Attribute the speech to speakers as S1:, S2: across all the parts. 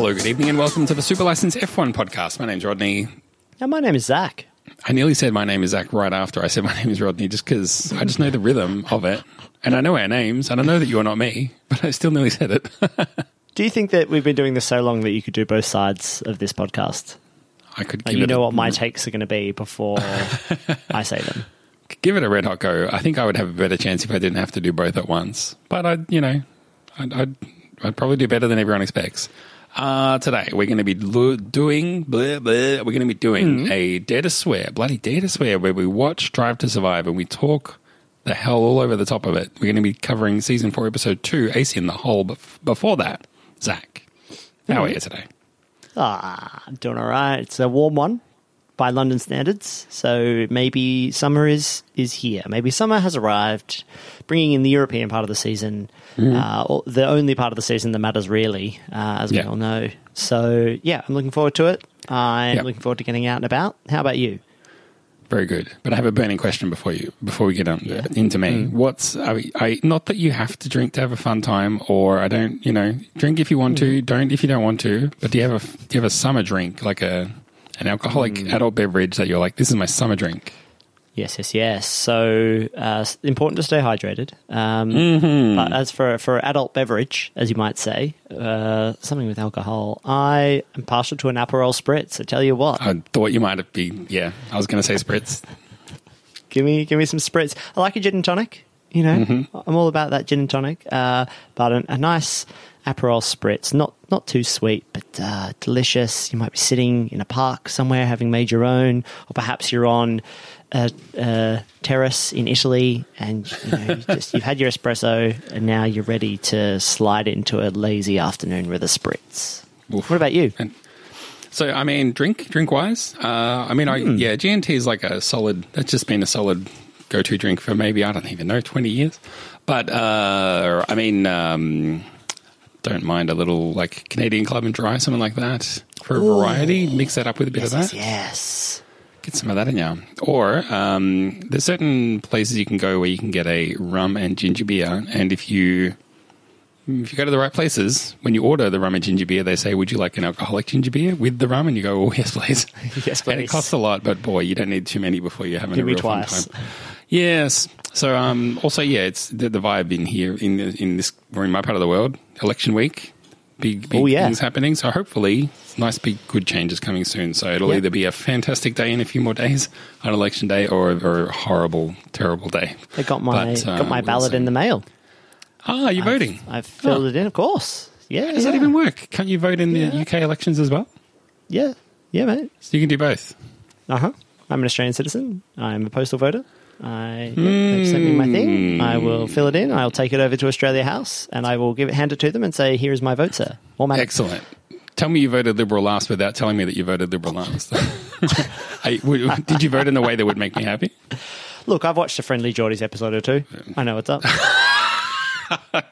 S1: Hello, good evening, and welcome to the Super License F1 podcast. My name's Rodney.
S2: And my name is Zach.
S1: I nearly said my name is Zach right after I said my name is Rodney, just because I just know the rhythm of it. And I know our names, and I know that you're not me, but I still nearly said it.
S2: Do you think that we've been doing this so long that you could do both sides of this podcast?
S1: I could
S2: give
S1: give
S2: it
S1: know
S2: what my takes are going to be before I say them.
S1: Give it a red hot go. I think I would have a better chance if I didn't have to do both at once. But I'd probably do better than everyone expects. Today we're going to be doing a Dare to Swear, bloody Dare to Swear, where we watch Drive to Survive and we talk the hell all over the top of it. We're going to be covering season 4, episode 2, AC in the Hole. But before that, Zach, how are you today?
S2: I'm doing all right. It's a warm one by London standards, so maybe summer is here. Maybe summer has arrived, bringing in the European part of the season, the only part of the season that matters really, as we all know. So, yeah, I'm looking forward to it. I'm looking forward to getting out and about. How about you?
S1: Very good. But I have a burning question before we get into me. What's not that you have to drink to have a fun time, or I don't, drink if you want to, don't if you don't want to. But do you have a summer drink, like an alcoholic adult beverage that you're like, this is my summer drink?
S2: Yes. So important to stay hydrated. But as for adult beverage, as you might say, something with alcohol, I am partial to an Aperol Spritz. I tell you what.
S1: I thought you might have been. Yeah, I was going to say Spritz.
S2: Give me some Spritz. I like a gin and tonic. I'm all about that gin and tonic. But a nice Aperol Spritz, not too sweet, but delicious. You might be sitting in a park somewhere having made your own, or perhaps you're on a terrace in Italy and you've had your espresso and now you're ready to slide into a lazy afternoon with a Spritz. Oof. What about you?
S1: So, I mean, drink-wise, G&T is like that's just been a solid go-to drink for maybe, I don't even know, 20 years. But, don't mind a little like Canadian Club and Dry, something like that for a variety. Mix that up with a bit of that.
S2: Yes.
S1: Get some of that in you. Or there's certain places you can go where you can get a rum and ginger beer, and if you go to the right places, when you order the rum and ginger beer, they say, "Would you like an alcoholic ginger beer with the rum?" And you go, "Oh, yes, please."
S2: Yes, please.
S1: And it costs a lot, but boy, you don't need too many before you're having a real fun time. Yes. So, it's the vibe in here in this, or in my part of the world. Election week, big things happening. So hopefully, nice big good changes coming soon. So it'll either be a fantastic day in a few more days on election day, or a horrible, terrible day.
S2: I got my ballot in the mail.
S1: You're voting? I've
S2: filled it in, of course. Yeah.
S1: How does that even work? Can't you vote in the UK elections as well?
S2: Yeah, mate.
S1: So you can do both.
S2: I'm an Australian citizen. I'm a postal voter. They've sent me my thing. I will fill it in. I'll take it over to Australia House, and I will hand it to them and say, "Here is my vote, sir."
S1: Excellent. Tell me you voted Liberal last without telling me that you voted Liberal last. Did you vote in the way that would make me happy?
S2: Look, I've watched a Friendly Geordies episode or two. I know what's up.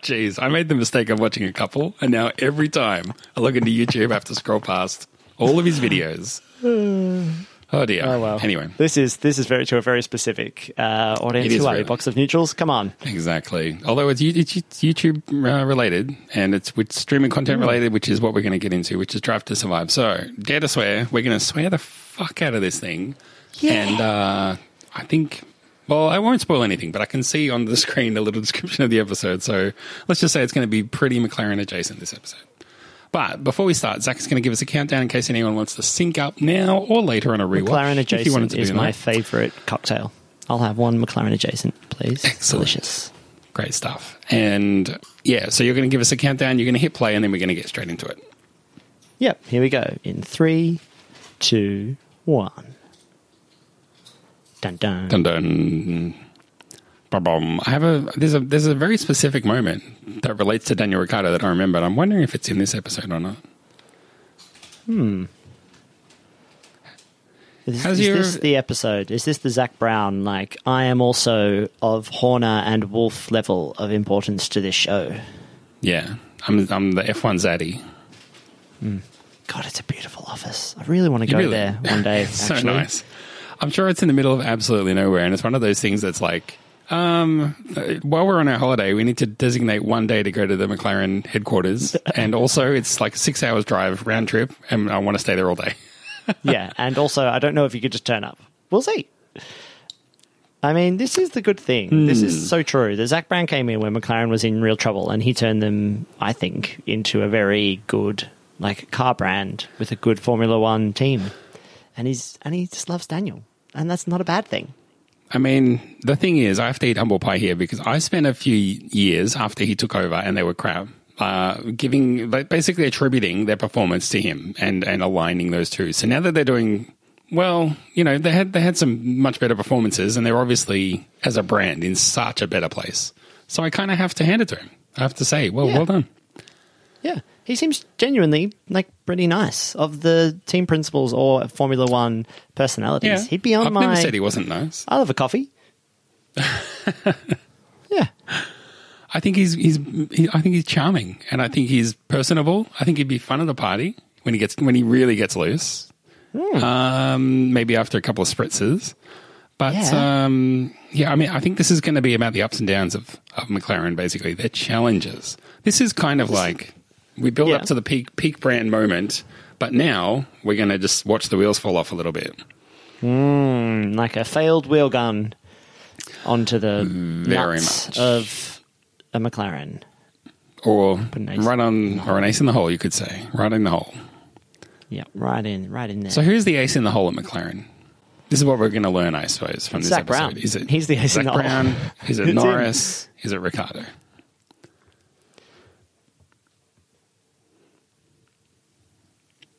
S1: Jeez, I made the mistake of watching a couple, and now every time I look into YouTube, I have to scroll past all of his videos. Oh dear.
S2: Oh well.
S1: Anyway,
S2: this is to a very specific audience. Who are you? Box of neutrals? Come on.
S1: Exactly. Although it's YouTube related, and it's with streaming content related, which is what we're going to get into, which is Drive to Survive. So, Dare to Swear. We're going to swear the fuck out of this thing, and I think. Well, I won't spoil anything, but I can see on the screen a little description of the episode. So let's just say it's going to be pretty McLaren adjacent this episode. But before we start, Zach is going to give us a countdown in case anyone wants to sync up now or later on a rewatch.
S2: McLaren adjacent is my favourite cocktail. I'll have one McLaren adjacent, please.
S1: Excellent.
S2: Delicious.
S1: Great stuff. And so you're going to give us a countdown, you're going to hit play, and then we're going to get straight into it.
S2: Yep, here we go. In 3, 2, 1. Dun dun.
S1: Dun dun. Ba-bum. There's a very specific moment that relates to Daniel Ricciardo that I remember, and I'm wondering if it's in this episode or not.
S2: Is this the episode? Is this the Zach Brown, like, I am also of Horner and Wolf level of importance to this show?
S1: Yeah. I'm the F1 zaddy.
S2: God, it's a beautiful office. I really want to go there one day.
S1: It's so nice. I'm sure it's in the middle of absolutely nowhere, and it's one of those things that's like, While we're on our holiday, we need to designate one day to go to the McLaren headquarters. And also, it's like 6 hours drive round trip, and I want to stay there all day.
S2: Yeah, and also, I don't know if you could just turn up. We'll see. I mean, this is the good thing. This is so true. The Zach Brown came in when McLaren was in real trouble, and he turned them, I think, into a very good car brand with a good Formula One team. And he just loves Daniel, and that's not a bad thing.
S1: I mean, the thing is, I have to eat humble pie here because I spent a few years after he took over, and they were crap, basically attributing their performance to him and aligning those two. So now that they're doing well, they had some much better performances, and they're obviously, as a brand, in such a better place. So I kind of have to hand it to him. I have to say, well done.
S2: Yeah, he seems genuinely pretty nice. Of the team principals or Formula One personalities, he'd be on
S1: I've never said he wasn't nice.
S2: I love a coffee. Yeah,
S1: I think he's charming, and I think he's personable. I think he'd be fun at the party when he really gets loose. Maybe after a couple of spritzes. But, I mean, I think this is going to be about the ups and downs of McLaren, basically. Their challenges. This is kind of like we build up to the peak brand moment, but now we're going to just watch the wheels fall off a little bit.
S2: Like a failed wheel gun onto the
S1: Very
S2: nuts
S1: much.
S2: Of a McLaren.
S1: Or an ace in the hole, you could say. Right in the hole.
S2: Yeah, right in there.
S1: So who's the ace in the hole at McLaren? This is what we're going to learn, I suppose, from this
S2: Zach
S1: episode.
S2: Brown. He's the ace in the hole.
S1: Zach Brown? Is it Norris? Is it Ricciardo?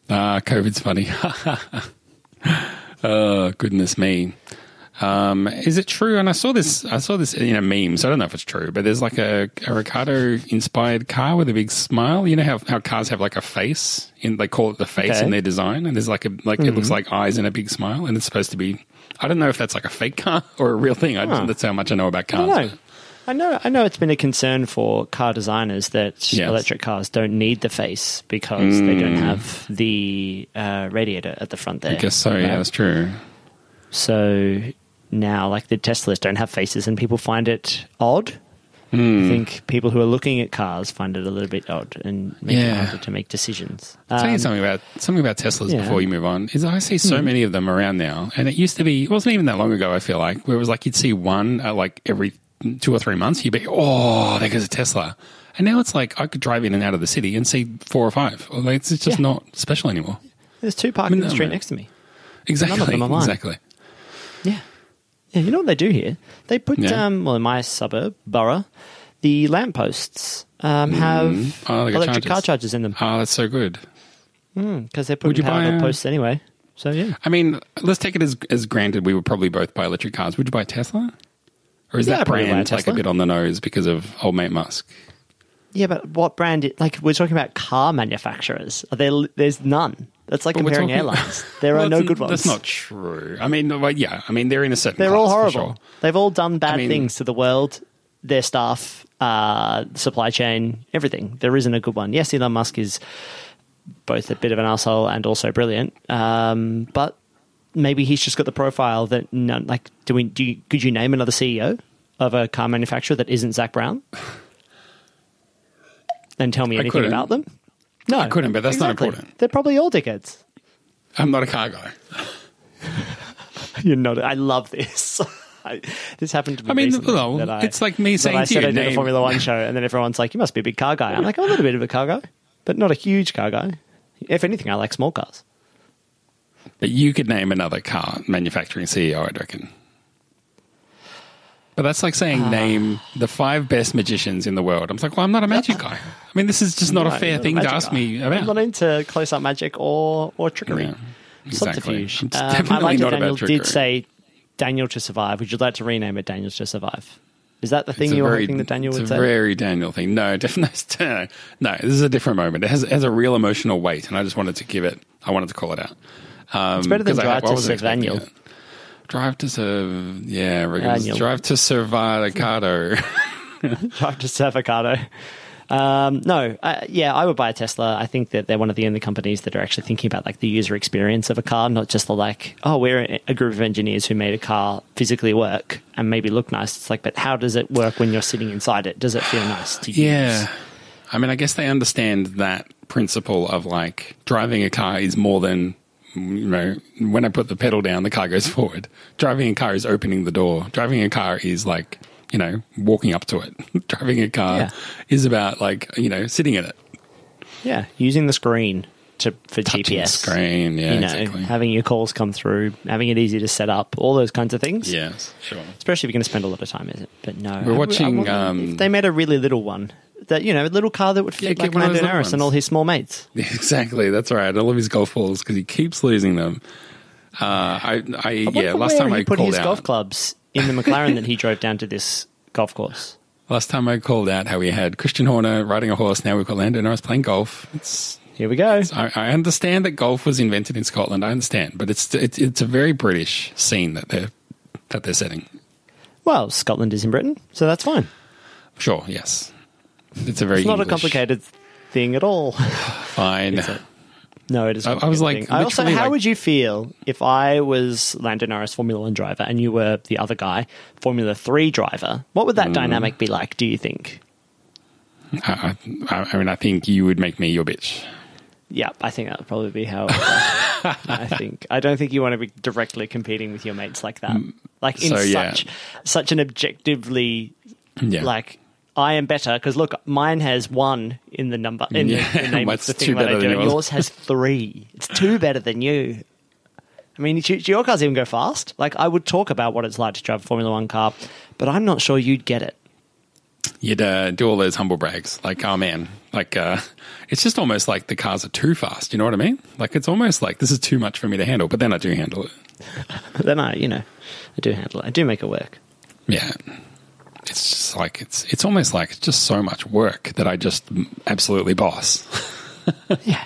S1: COVID's funny. Oh, goodness me. Is it true? And I saw this in a meme, so I don't know if it's true, but there's like a Ricciardo-inspired car with a big smile. You know how cars have like a face? They call it the face in their design, and there's it looks like eyes and a big smile, and it's supposed to be... I don't know if that's like a fake car or a real thing. That's how much I know about cars.
S2: I don't know. I know it's been a concern for car designers that electric cars don't need the face because they don't have the radiator at the front there.
S1: I guess so, yeah, that's true.
S2: So... Now, the Teslas don't have faces and people find it odd. I think people who are looking at cars find it a little bit odd and make it harder to make decisions.
S1: I'll tell you something about Teslas before you move on, is I see so many of them around now. And it used to be, it wasn't even that long ago, I feel like, where it was you'd see one every 2 or 3 months. You'd be, oh, there goes a Tesla. And now it's I could drive in and out of the city and see 4 or 5. It's just not special anymore.
S2: There's 2 parked in the street next to me.
S1: Exactly.
S2: None of them are mine.
S1: Exactly.
S2: Yeah. Yeah, you know what they do here? They put, in my suburb, borough, the lampposts have electric car chargers in them.
S1: Oh, that's so good.
S2: Because they're putting power on the posts anyway. So, yeah.
S1: I mean, let's take it as granted we would probably both buy electric cars. Would you buy a Tesla? Or is that brand a bit on the nose because of old mate Musk? Yeah,
S2: but what brand? We're talking about car manufacturers. There's none. That's like comparing airlines. There are no good ones.
S1: That's not true. I mean, they're in a certain class.
S2: They're all horrible.
S1: For sure.
S2: They've all done bad things to the world, their staff, supply chain, everything. There isn't a good one. Yes, Elon Musk is both a bit of an asshole and also brilliant, but maybe he's just got the profile that could you name another CEO of a car manufacturer that isn't Zach Brown? And tell me anything about them? No,
S1: I couldn't, but that's not important.
S2: They're probably all dickheads.
S1: I'm not a car guy.
S2: You're not. I love this. This happened to me.
S1: It's like me saying
S2: I said I did a Formula One show, and then everyone's like, "You must be a big car guy." I'm like, "I'm a little bit of a car guy, but not a huge car guy. If anything, I like small cars."
S1: But you could name another car manufacturing CEO, I'd reckon. But that's like saying name the 5 best magicians in the world. I'm like, well, I'm not a magic guy. I mean, this is just not a fair thing to ask me about.
S2: I'm not into close-up magic or trickery.
S1: Yeah, exactly.
S2: Subterfuge. I like that Daniel did say Daniel to survive. Would you like to rename it Daniel to survive? Is that the thing you were hoping that Daniel would say?
S1: It's a very Daniel thing. No, definitely. No, this is a different moment. It has a real emotional weight, and I just wanted to call it out.
S2: It's better than Drive to Survive Daniel.
S1: Drive to Survive, Drive to Survive Avocado.
S2: Drive to Survive Avocado. No, I would buy a Tesla. I think that they're one of the only companies that are actually thinking about like the user experience of a car, not just the like, oh, we're a group of engineers who made a car physically work and maybe look nice. It's like, but how does it work when you're sitting inside it? Does it feel nice to use?
S1: Yeah. I mean, I guess they understand that principle of like driving a car is more than, you know, when I put the pedal down, the car goes forward. Driving a car is opening the door. Driving a car is like, you know, walking up to it. Driving a car is about like, you know, sitting in it.
S2: Yeah, using the screen for
S1: Touching
S2: GPS.
S1: the screen, yeah, exactly.
S2: Having your calls come through, having it easy to set up, all those kinds of things.
S1: Yes, sure.
S2: Especially if you're going to spend a lot of time in it. But no.
S1: We're watching...
S2: if they made a really little one, that, you know, a little car that would fit like Sainz and Norris and all his small mates.
S1: Yeah, exactly, that's right. All of his golf balls, because he keeps losing them. Last time I
S2: put
S1: called
S2: his
S1: out...
S2: golf clubs in the McLaren that he drove down to this golf course.
S1: Last time I called out how we had Christian Horner riding a horse, now we've got Lando Norris playing golf.
S2: Here we go.
S1: I understand that golf was invented in Scotland, I understand, but it's a very British scene that they're setting.
S2: Well, Scotland is in Britain, so that's fine.
S1: Sure, yes. It's not
S2: English. A complicated thing at all.
S1: Fine.
S2: No, it is.
S1: I was like,
S2: how would you feel if I was Lando Norris Formula 1 driver and you were the other guy, Formula 3 driver? What would that dynamic be like, do you think?
S1: I mean, I think you would make me your bitch.
S2: Yeah, I think that would probably be how I don't think you want to be directly competing with your mates like that. Like in such an objectively like, I am better because look, mine has 1 in the number in the name of the thing that I do. Yours has 3. It's 2 better than you. I mean, your cars even go fast. Like, I would talk about what it's like to drive a Formula 1 car, but I'm not sure you'd get it.
S1: You'd do all those humble brags, like, oh man, like it's just almost like the cars are too fast. You know what I mean? Like, it's almost like this is too much for me to handle, but then I do handle it.
S2: Then I do handle it. I do make it work.
S1: Yeah. It's just like, it's almost like it's just so much work that I just absolutely boss.
S2: Yeah,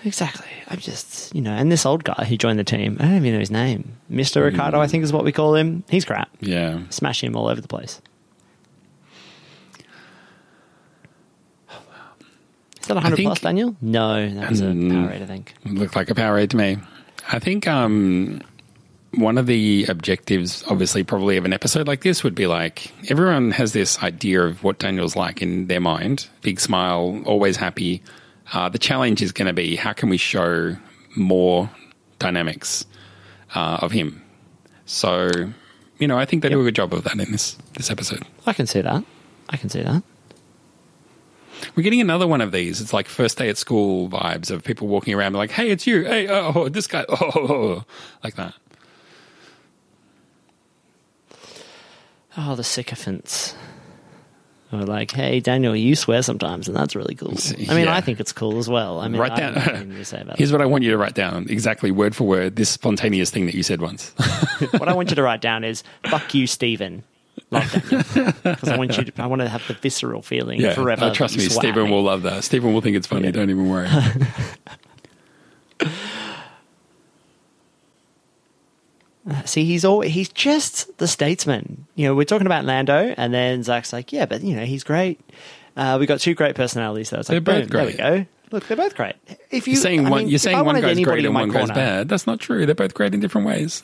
S2: exactly. I'm just, and this old guy who joined the team, I don't even know his name. Mr. Ricciardo, I think is what we call him. He's crap.
S1: Yeah.
S2: Smash him all over the place. Is that 100 plus, Daniel? No, that was a Powerade, I think.
S1: It looked like a Powerade to me. I think one of the objectives, obviously, probably of an episode like this would be like, everyone has this idea of what Daniel's like in their mind. Big smile, always happy. The challenge is going to be, how can we show more dynamics of him? So, I think they do a good job of that in this episode.
S2: I can see that.
S1: We're getting another one of these. It's like first day at school vibes of people walking around like, hey, it's you. Hey, oh, this guy. Oh, like that.
S2: Oh, the sycophants. Or like, hey, Daniel, you swear sometimes, and that's really cool. I mean, I think it's cool as well. I mean,
S1: write down.
S2: Here's
S1: that. What I want you to write down, exactly word for word, this spontaneous thing that you said once.
S2: What I want you to write down is, fuck you, Stephen. Love Daniel. Because I want to have the visceral feeling forever.
S1: Trust me, Stephen will love that. Stephen will think it's funny. Yeah. Don't even worry.
S2: See, he's just the statesman. We're talking about Lando, and then Zach's like, yeah, but he's great. We got 2 great personalities, though. It's like,
S1: they're both great.
S2: There we go. Look, they're both great.
S1: You're saying one goes great and one goes bad. That's not true. They're both great in different ways.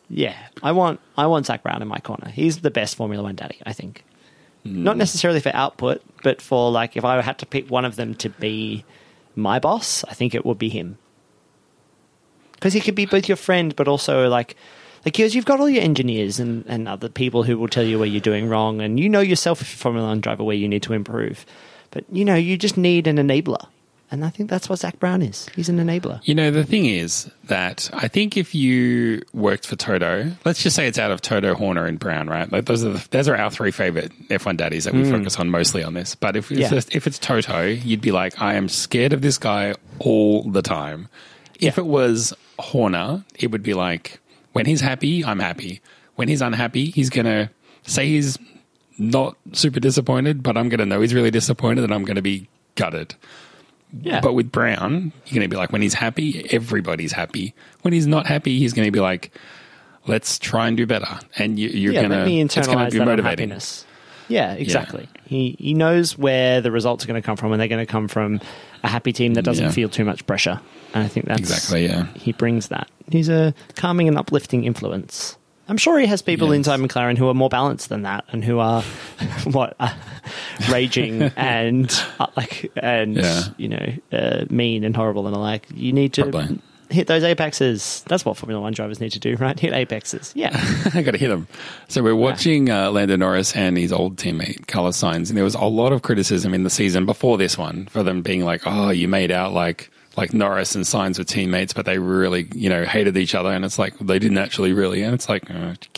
S2: Yeah, I want Zach Brown in my corner. He's the best Formula 1 daddy, I think. Not necessarily for output, but for like, if I had to pick one of them to be my boss, I think it would be him. Because he could be both your friend, but also like because you've got all your engineers and other people who will tell you where you're doing wrong, and yourself if you're a Formula 1 driver where you need to improve. But you just need an enabler. And I think that's what Zach Brown is. He's an enabler.
S1: The thing is that I think if you worked for Toto, let's just say it's out of Toto, Horner, and Brown, right? Like those are our 3 favorite F1 daddies that we focus on mostly on this. But if it's Toto, you'd be like, I am scared of this guy all the time. Yeah. If it was Horner, it would be like, when he's happy, I'm happy. When he's unhappy, he's going to say he's not super disappointed, but I'm going to know he's really disappointed and I'm going to be gutted.
S2: Yeah.
S1: But with Brown, you're going to be like, when he's happy, everybody's happy. When he's not happy, he's going to be like, let's try and do better. And you're going to,
S2: let me internalize
S1: be
S2: that
S1: motivating.
S2: unhappiness. Yeah, exactly. Yeah. He knows where the results are going to come from, and they're going to come from a happy team that doesn't feel too much pressure. And I think that's...
S1: Exactly, yeah.
S2: He brings that. He's a calming and uplifting influence. I'm sure he has people inside McLaren who are more balanced than that and who are raging and mean and horrible and the like. You need to hit those apexes. That's what Formula One drivers need to do, right? Hit apexes. Yeah.
S1: I got to hit them. So we're watching Lando Norris and his old teammate, Carlos Sainz, and there was a lot of criticism in the season before this one for them being like, oh, you made out like Norris and Sainz were teammates, but they really, hated each other. And it's like, they didn't actually really. And it's like,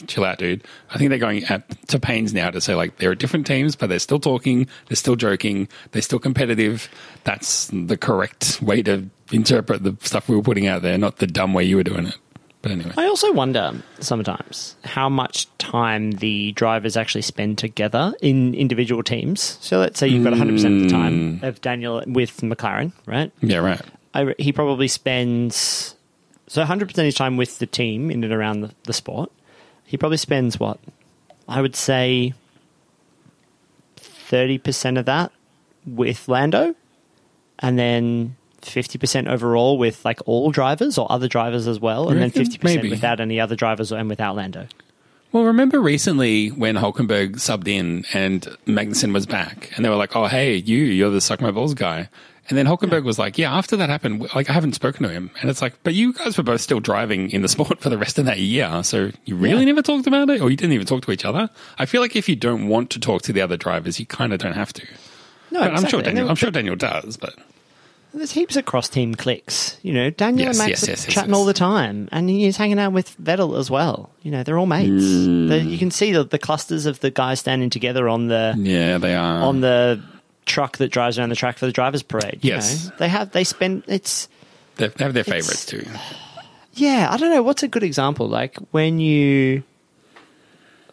S1: chill out, dude. I think they're going to pains now to say, like, they're different teams, but they're still talking, they're still joking, they're still competitive. That's the correct way to interpret the stuff we were putting out there, not the dumb way you were doing it. But anyway.
S2: I also wonder sometimes how much time the drivers actually spend together in individual teams. So let's say you've got 100% of the time of Daniel with McLaren, right?
S1: Yeah, right.
S2: He probably spends... So 100% of his time with the team in and around the sport. He probably spends, what? I would say 30% of that with Lando. And then 50% overall with like all drivers or other drivers as well. And then 50% without any other drivers and without Lando.
S1: Well, remember recently when Hülkenberg subbed in and Magnussen was back and they were like, oh, hey, you're the Suck My Balls guy. And then Hülkenberg was like, yeah, after that happened, like I haven't spoken to him. And it's like, but you guys were both still driving in the sport for the rest of that year. So you really never talked about it, or you didn't even talk to each other? I feel like if you don't want to talk to the other drivers, you kind of don't have to.
S2: No, exactly.
S1: I'm sure Daniel does, but...
S2: There's heaps of cross-team cliques. Daniel and Max are chatting all the time. And he's hanging out with Vettel as well. They're all mates. You can see the clusters of the guys standing together on the...
S1: Yeah, they are.
S2: On the truck that drives around the track for the drivers' parade.
S1: Yes.
S2: They have their
S1: favourites too.
S2: Yeah, I don't know. What's a good example? Like when you...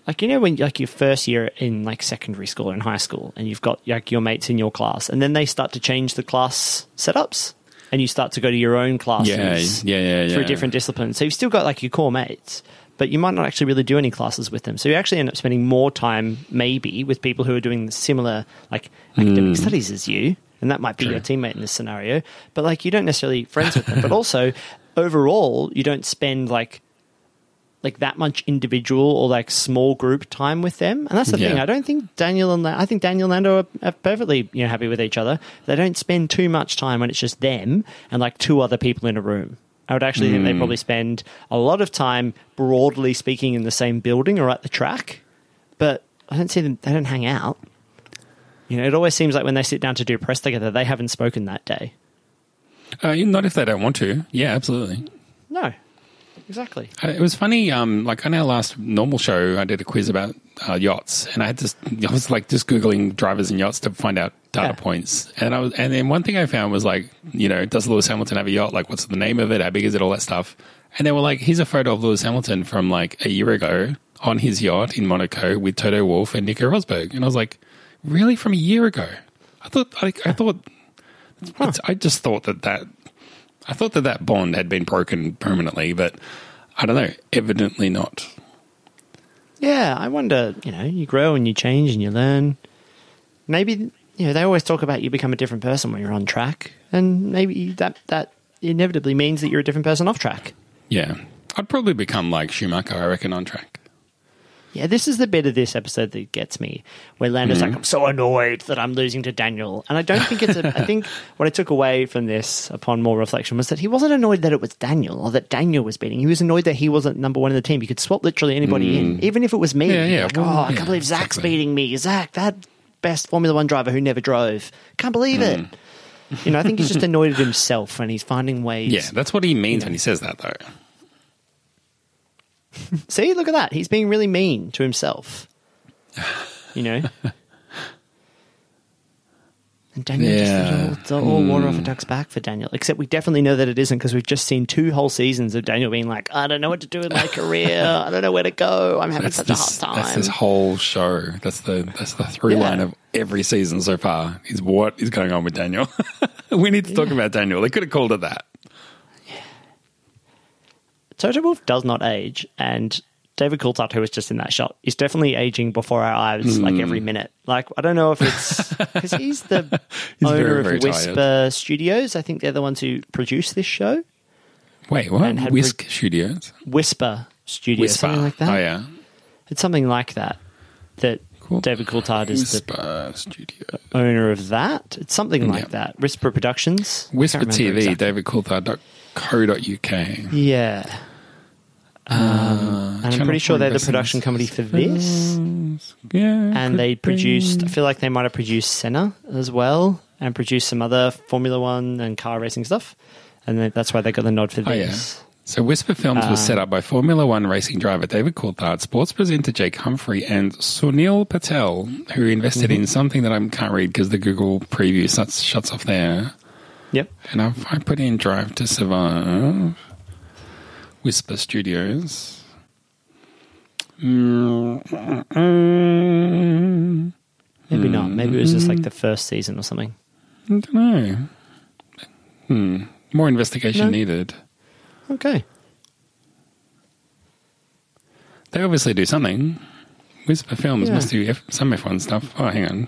S2: when your first year in like secondary school or in high school and you've got like your mates in your class and then they start to change the class setups and you start to go to your own classes for a different discipline. So you've still got like your core mates, but you might not actually really do any classes with them. So you actually end up spending more time maybe with people who are doing similar like academic studies as you. And that might be your teammate in this scenario, but like you don't necessarily friends with them, but also overall you don't spend like that much individual or like small group time with them. And that's the thing. I don't think I think Daniel and Lando are perfectly happy with each other. They don't spend too much time when it's just them and like two other people in a room. I would actually think they probably spend a lot of time, broadly speaking, in the same building or at the track. But I don't see them, they don't hang out. It always seems like when they sit down to do press together, they haven't spoken that day.
S1: Not if they don't want to. Yeah, absolutely.
S2: No. Exactly.
S1: It was funny. Like on our last normal show, I did a quiz about yachts, and I was like just googling drivers and yachts to find out data points. And then one thing I found was like, does Lewis Hamilton have a yacht? Like, what's the name of it? How big is it? All that stuff. And they were like, here's a photo of Lewis Hamilton from like a year ago on his yacht in Monaco with Toto Wolff and Nico Rosberg. And I was like, really, from a year ago? I just thought that bond had been broken permanently, but I don't know, evidently not.
S2: Yeah, I wonder, you grow and you change and you learn. Maybe, they always talk about you become a different person when you're on track, and maybe that inevitably means that you're a different person off track.
S1: Yeah, I'd probably become like Schumacher, I reckon, on track.
S2: Yeah, this is the bit of this episode that gets me, where Lando's like, I'm so annoyed that I'm losing to Daniel. And I don't think I think what I took away from this upon more reflection was that he wasn't annoyed that it was Daniel or that Daniel was beating. He was annoyed that he wasn't number one in the team. He could swap literally anybody in, even if it was me. I can't believe Zach's beating me. Zach, that best Formula One driver who never drove. Can't believe it. I think he's just annoyed at himself and he's finding ways.
S1: Yeah, that's what he means when he says that, though.
S2: See, look at that. He's being really mean to himself. And Daniel just all water off a duck's back for Daniel. Except we definitely know that it isn't, because we've just seen 2 whole seasons of Daniel being like, I don't know what to do in my career. I don't know where to go. I'm having such a hard time.
S1: That's this whole show. That's the through line of every season so far, is what is going on with Daniel. We need to talk about Daniel. They could have called it that.
S2: Toto Wolff does not age, and David Coulthard, who was just in that shot, is definitely aging before our eyes, like every minute. Like, I don't know if it's because he's the owner of Whisper Studios. I think they're the ones who produce this show.
S1: Wait, what? Whisk Studios?
S2: Whisper Studios, something like that.
S1: Oh, yeah.
S2: It's something like that. Cool. David Coulthard is
S1: Whisper Studio
S2: owner of that. It's something like that. Whisper Productions.
S1: Whisper TV, exactly. davidcoulthard.co.uk.
S2: Yeah. And I'm pretty sure they're the production company for this.
S1: Yeah.
S2: And they produced, I feel like they might have produced Senna as well and produced some other Formula One and car racing stuff. And that's why they got the nod for this.
S1: Yeah. So Whisper Films was set up by Formula One racing driver David Coulthard, sports presenter Jake Humphrey, and Sunil Patel, who invested in something that I can't read because the Google preview shuts off there.
S2: Yep.
S1: And if I put in Drive to Survive, Whisper Studios.
S2: Maybe not. Maybe it was just like the first season or something.
S1: I don't know. More investigation needed.
S2: Okay.
S1: They obviously do something. Whisper Films must do some F1 stuff. Oh, hang on.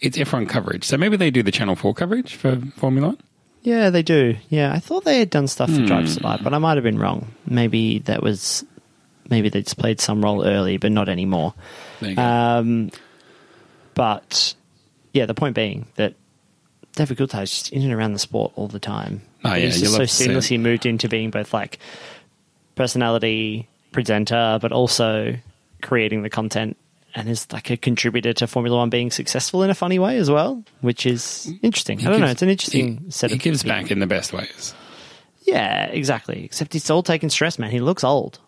S1: It's F1 coverage. So maybe they do the Channel 4 coverage for Formula 1?
S2: Yeah, they do. Yeah, I thought they had done stuff for Drive to Survive, but I might have been wrong. Maybe they just played some role early, but not anymore.
S1: There you go.
S2: But yeah, the point being that David Coulthard is just in and around the sport all the time.
S1: Oh, yeah,
S2: he's just so seamlessly moved into being both like personality, presenter, but also creating the content, and is like a contributor to Formula One being successful in a funny way as well, which is interesting. I don't know. It's an interesting set of...
S1: He gives back in the best ways.
S2: Yeah, exactly. Except it's all taking stress, man. He looks old.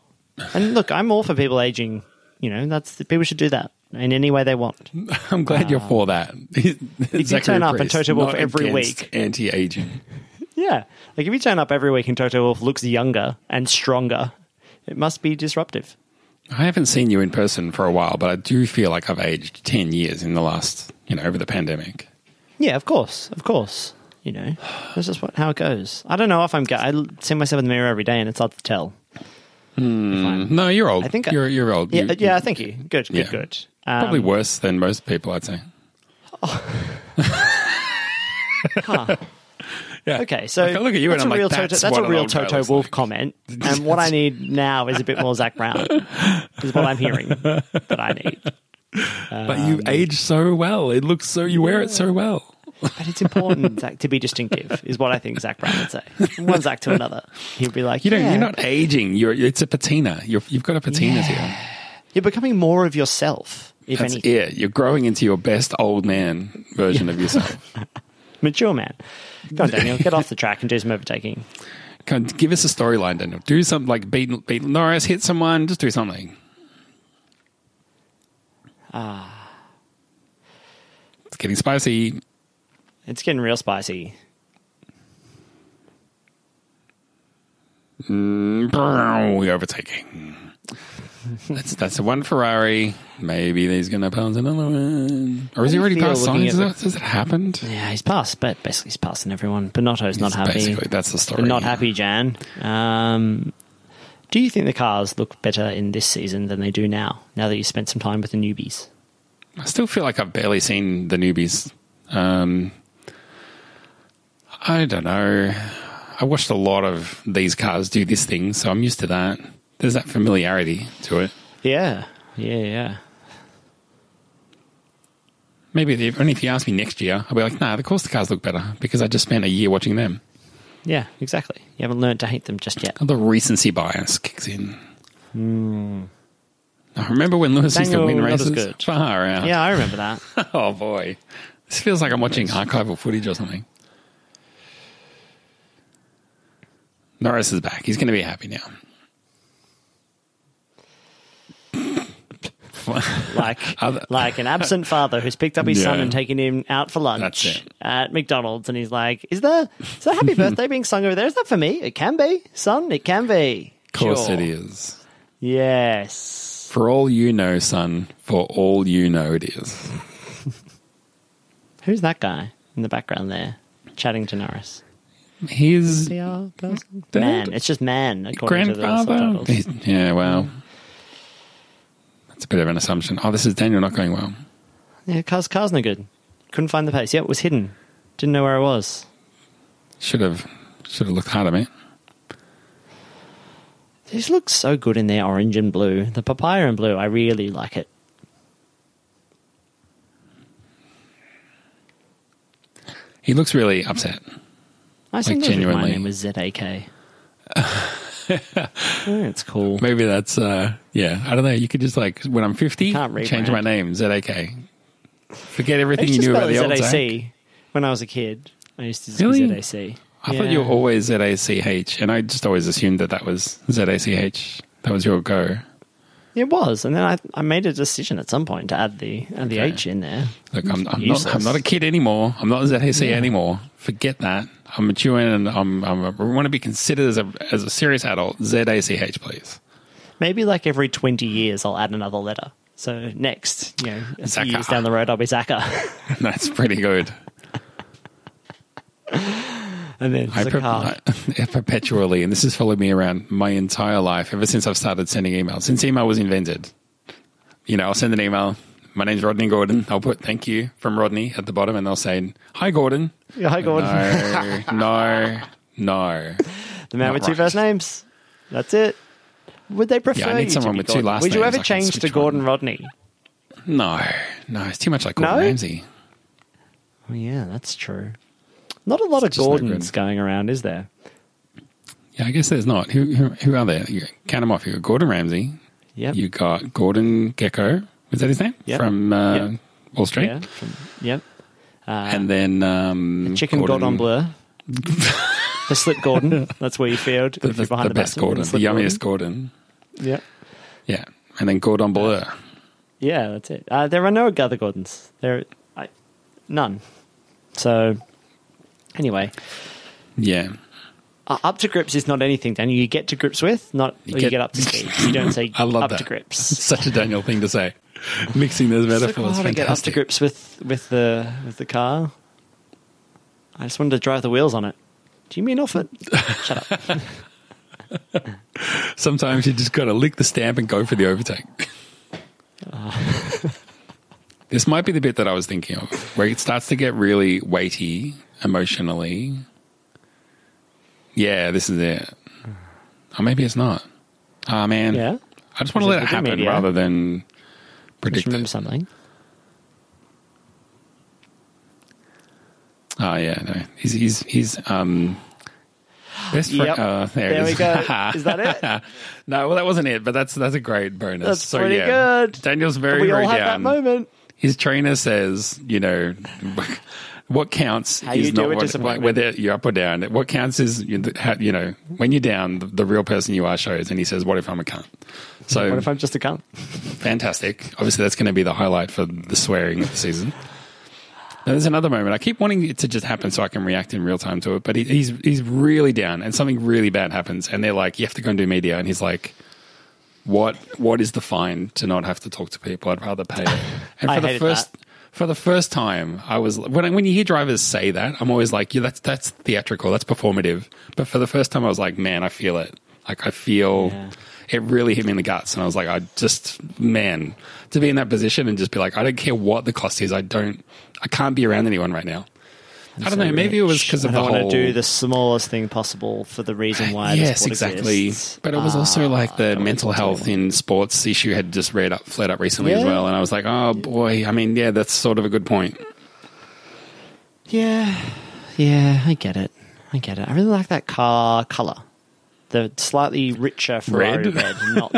S2: And look, I'm all for people aging. You know, people should do that in any way they want.
S1: I'm glad you're for that.
S2: If you turn up and Toto Wolff every week...
S1: Anti-aging.
S2: Yeah. Like if you turn up every week and Toto Wolff looks younger and stronger, it must be disruptive.
S1: I haven't seen you in person for a while, but I do feel like I've aged 10 years in the last, over the pandemic.
S2: Yeah, of course. Of course. That's just how it goes. I don't know if I see myself in the mirror every day and it's hard to tell.
S1: No, you're old.
S2: I think
S1: you're old.
S2: Yeah, thank you. Good.
S1: Probably worse than most people, I'd say.
S2: Huh.
S1: Yeah.
S2: Okay, so
S1: I look at you
S2: that's
S1: and I'm like,
S2: that's a real Toto Wolff comment. And what I need now is a bit more Zach Brown, is what I'm hearing that I need.
S1: But you age so well. It looks so, you wear it so well.
S2: But it's important, Zach, to be distinctive, is what I think Zach Brown would say. From one Zach to another, he'd be like,
S1: you're not aging. It's a patina. You've got a patina here.
S2: You're becoming more of yourself, if anything.
S1: Yeah, you're growing into your best old man version of yourself.
S2: Mature man. Go on, Daniel, get off the track and do some overtaking.
S1: Give us a storyline, Daniel. Do something like beat Norris, hit someone, just do something. It's getting spicy.
S2: It's getting real spicy.
S1: We're overtaking. That's the one Ferrari. Maybe he's going to pass another one. Or has he already passed Sainz? Has it happened?
S2: Yeah, he's passed, but basically he's passing everyone. Bonotto's not happy.
S1: Basically, that's the story.
S2: But not happy, Jan. Do you think the cars look better in this season than they do now that you spent some time with the newbies?
S1: I still feel like I've barely seen the newbies. I don't know. I watched a lot of these cars do this thing, so I'm used to that. There's that familiarity to it.
S2: Yeah.
S1: Maybe only if you ask me next year, I'll be like, nah, of course the cars look better because I just spent a year watching them.
S2: Yeah, exactly. You haven't learned to hate them just yet.
S1: The recency bias kicks in. I remember when Lewis used to win races.
S2: Good.
S1: Far out.
S2: Yeah, I remember that.
S1: Oh, boy. This feels like I'm watching archival footage or something. Norris is back. He's going to be happy now.
S2: like an absent father who's picked up his son and taken him out for lunch at McDonald's, and he's like, is there happy birthday being sung over there? Is that for me? It can be, son. It can be.
S1: Of course it is.
S2: Yes.
S1: For all you know, son, for all you know it is.
S2: Who's that guy in the background there chatting to Norris?
S1: His
S2: man. It's just man, according to the subtitles.
S1: Yeah, well. It's a bit of an assumption. Oh, this is Daniel not going well.
S2: Yeah, car's no good. Couldn't find the pace. Yeah, it was hidden. Didn't know where it was.
S1: Should have looked harder, mate.
S2: These look so good in their orange and blue. The papaya and blue, I really like it. He
S1: looks really upset.
S2: I think genuinely. My name was ZAK. It's cool.
S1: Maybe that's, I don't know. You could just when I'm 50, change my name, ZAK. Forget everything you knew about the old ZAC.
S2: When I was a kid, I used to just be ZAC.
S1: I thought you were always ZACH, and I just always assumed that was ZACH. That was your go.
S2: It was, and then I made a decision at some point to add the H in there.
S1: Look, I'm not a kid anymore. I'm not ZAC anymore. Forget that. I'm maturing, and I want to be considered as a serious adult. ZACH, please.
S2: Maybe every 20 years, I'll add another letter. So next, a few years down the road, I'll be Zaka.
S1: That's pretty good.
S2: And then
S1: perpetually, and this has followed me around my entire life ever since I've started sending emails. Since email was invented, I'll send an email. My name's Rodney Gordon. I'll put thank you from Rodney at the bottom, and they'll say, "Hi, Gordon."
S2: Yeah, hi, Gordon.
S1: No.
S2: The man with two first names. That's it. Would they prefer?
S1: Yeah, I need someone with two last names.
S2: Would you ever change to Gordon Rodney?
S1: No, it's too much like Gordon Ramsay.
S2: Oh, yeah, that's true. Not a lot of Gordons going around, is there?
S1: Yeah, I guess there's not. Who are there? You count them off. You got Gordon Ramsay.
S2: Yep.
S1: You got Gordon Gecko. Was that his name?
S2: Yep.
S1: From Wall Street.
S2: Yeah.
S1: And then
S2: Chicken Gordon Bleu. The Slip Gordon. That's where you failed.
S1: The best Gordon. The yummiest Gordon.
S2: Yeah.
S1: Yeah. And then Gordon Bleu.
S2: Yeah, that's it. There are no other Gordons. None. So, anyway.
S1: Yeah.
S2: Up to grips is not anything, Daniel. You get to grips with, you get up to speed. You don't say
S1: I love
S2: up
S1: that.
S2: to grips.
S1: It's such a Daniel thing to say. Mixing those metaphors.
S2: So hard to get up to grips with the car. I just wanted to drive the wheels on it. Do you mean off it? Shut up.
S1: Sometimes you just got to lick the stamp and go for the overtake. This might be the bit that I was thinking of, where it starts to get really weighty emotionally. Yeah, this is it. Or maybe it's not. Oh, man.
S2: Yeah?
S1: I just want to let it happen rather than predict
S2: remember something.
S1: Oh, yeah, no. He's best friend.
S2: Yep.
S1: There
S2: we go. Is that it?
S1: No, well, that wasn't it, but that's a great bonus.
S2: That's pretty good.
S1: Daniel's very,
S2: we all
S1: very
S2: have
S1: down.
S2: that moment.
S1: His trainer says, what counts is not whether you're up or down. What counts is, when you're down, the real person you are shows. And he says, what if I'm a cunt? So
S2: what if I'm just a cunt?
S1: Fantastic. Obviously, that's going to be the highlight for the swearing of the season. Now, there's another moment. I keep wanting it to just happen so I can react in real time to it. But he's really down and something really bad happens. And they're like, you have to go and do media. And he's like, what is the fine to not have to talk to people? I'd rather pay it. And for the first time, I was when you hear drivers say that, I'm always like, yeah, that's theatrical, that's performative. But for the first time, I was like, man, I feel it. It really hit me in the guts, and I was like, to be in that position and just be like, I don't care what the cost is. I can't be around anyone right now. I don't know. Maybe it was because of the whole.
S2: I want to do the smallest thing possible for the reason why.
S1: Yes, exactly. Exists. But it was also like the mental health in sports issue had just flared up recently as well, and I was like, oh boy. I mean, yeah, that's sort of a good point.
S2: Yeah, I get it. I really like that car color, the slightly richer Ferrari red.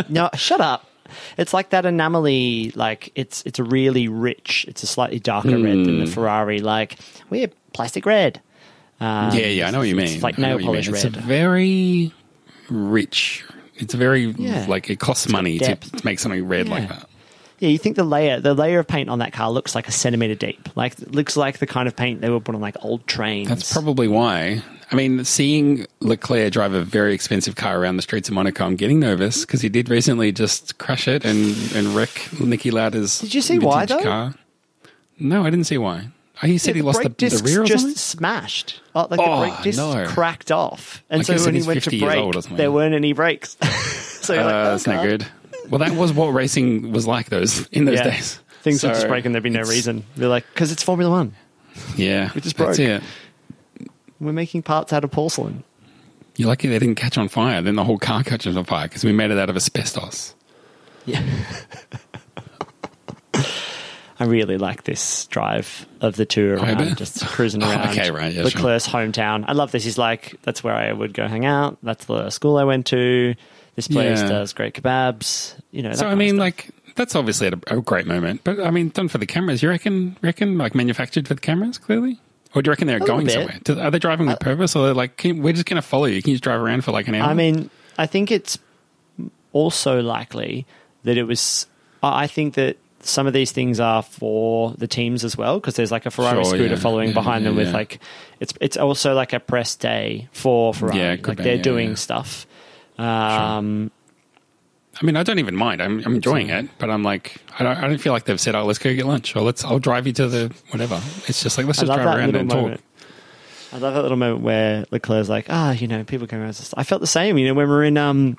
S2: No, shut up. It's like that anomaly. Like it's really rich. It's a slightly darker red than the Ferrari. Like we're plastic red.
S1: I know what you mean.
S2: It's like nail polish red.
S1: It's a very rich. It's very like it costs money to make something red like that.
S2: Yeah, you think the layer of paint on that car looks like a centimeter deep. Like it looks like the kind of paint they would put on like old trains.
S1: That's probably why. I mean, seeing Leclerc drive a very expensive car around the streets of Monaco, I'm getting nervous because he did recently just crash it and wreck Niki Lauda's
S2: Did you see why though?
S1: Car. No, I didn't see why. He said he lost the rear or
S2: just
S1: something?
S2: smashed. The brake discs cracked off. And so when he went to brake, there weren't any brakes. So you're like,
S1: that's not good. Well, that was what racing was like in those days.
S2: Things would just break and there'd be no reason. They're like, because it's Formula One.
S1: Yeah,
S2: we just broke.
S1: That's it.
S2: We're making parts out of porcelain.
S1: You're lucky they didn't catch on fire. Then the whole car catches on fire because we made it out of asbestos.
S2: Yeah. I really like this drive of the two around, just cruising around.
S1: Okay, right, yeah,
S2: Leclerc's hometown. I love this. He's like, that's where I would go hang out. That's the school I went to. This place does great kebabs. You know.
S1: So I mean, like, that's obviously a great moment. But I mean, done for the cameras. You reckon like manufactured for the cameras, clearly? Or do you reckon they're going somewhere? Are they driving with purpose, or they're like, we're just going to follow you? Can you just drive around for like an hour?
S2: I mean, I think it's also likely that it was. I think that some of these things are for the teams as well, because there's like a Ferrari scooter following behind them with like it's also like a press day for Ferrari. Yeah, like they're doing stuff.
S1: I mean, I don't even mind. I'm enjoying it, but I'm like, I don't feel like they've said, "Oh, let's go get lunch," or I'll drive you to the whatever. It's just like, let's just drive around and talk.
S2: I love that little moment where Leclerc's like, people come around. I felt the same, when we were in where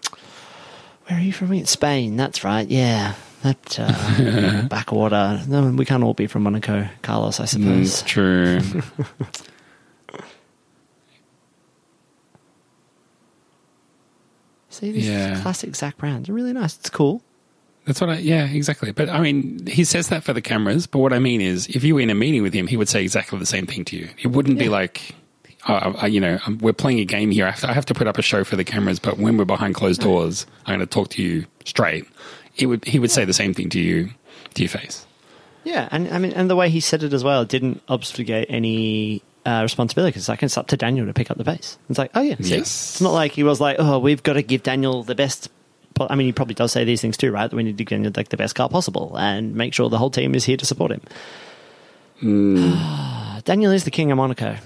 S2: are you from? Spain. That's right. Yeah. That backwater. No, we can't all be from Monaco, Carlos, I suppose.
S1: It's true.
S2: See, these classic Zach Browns are really nice. It's cool.
S1: That's what exactly. But I mean, he says that for the cameras, but what I mean is, if you were in a meeting with him, he would say exactly the same thing to you. It wouldn't be like, we're playing a game here. I have to put up a show for the cameras, but when we're behind closed doors, I'm going to talk to you straight. He would say the same thing to you, to your face. Yeah,
S2: and I mean, and the way he said it as well, it didn't obfuscate any responsibility, because it's up to Daniel to pick up the pace. It's like, see? It's not like he was like, we've got to give Daniel the best. I mean, he probably does say these things too, right? That we need to give like the best car possible and make sure the whole team is here to support him. Daniel is the king of Monaco.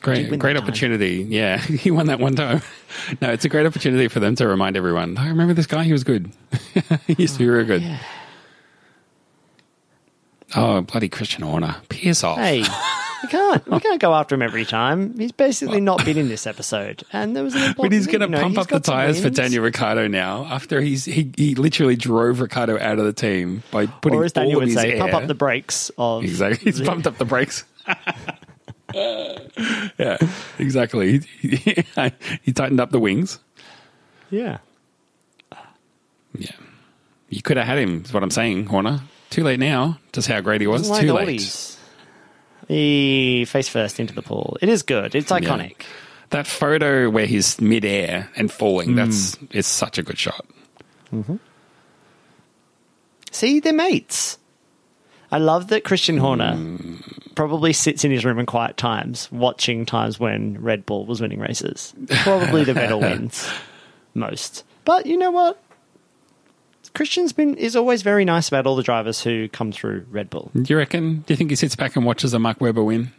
S1: Great opportunity. Yeah, he won that one time. No, it's a great opportunity for them to remind everyone. I remember this guy. He was good. He used to be real good. Yeah. Oh, bloody Christian Horner. Piss off.
S2: Hey, we can't go after him every time. He's basically not been in this episode. And there was an important
S1: But he's going to pump up the tyres for Daniel Ricciardo now, after he literally drove Ricciardo out of the team by putting, or as Daniel would say,
S2: pump up the brakes of...
S1: Exactly. He's pumped up the brakes. Yeah, exactly. He tightened up the wings.
S2: Yeah.
S1: Yeah. You could have had him, is what I'm saying, Horner. Too late now. Just how great he was. Too late.
S2: He face first into the pool. It is good. It's iconic.
S1: Yeah. That photo where he's mid-air and falling, it's such a good shot.
S2: Mm-hmm. See, they're mates. I love that Christian Horner probably sits in his room in quiet times, watching times when Red Bull was winning races. Probably the Vettel wins most. But you know what? Christian's is always very nice about all the drivers who come through Red Bull.
S1: Do you reckon? Do you think he sits back and watches a Mark Webber win?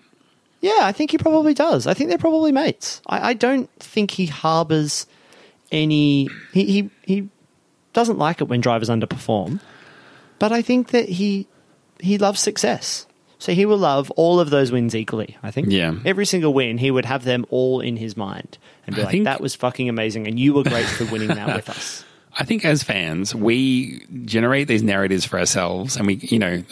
S2: Yeah, I think he probably does. I think they're probably mates. I don't think he harbours any... He doesn't like it when drivers underperform, but I think that he loves success. So he will love all of those wins equally, I think.
S1: Yeah.
S2: Every single win, he would have them all in his mind and be that was fucking amazing and you were great for winning that with us.
S1: I think as fans, we generate these narratives for ourselves, and we,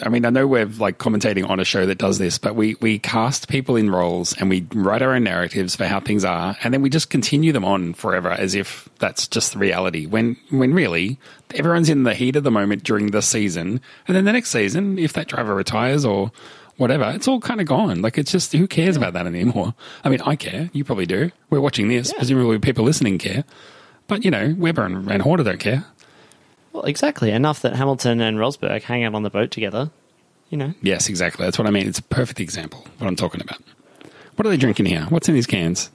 S1: I know we're like commentating on a show that does this, but we cast people in roles and we write our own narratives for how things are, and then we just continue them on forever as if that's just the reality. When really, everyone's in the heat of the moment during the season, and then the next season, if that driver retires or whatever, it's all kind of gone. Like, it's just, who cares about that anymore? I mean, I care. You probably do. We're watching this. Yeah. Presumably people listening care. But, Webber and Horner don't care.
S2: Well, exactly. Enough that Hamilton and Rosberg hang out on the boat together,
S1: Yes, exactly. That's what I mean. It's a perfect example of what I'm talking about. What are they drinking here? What's in these cans?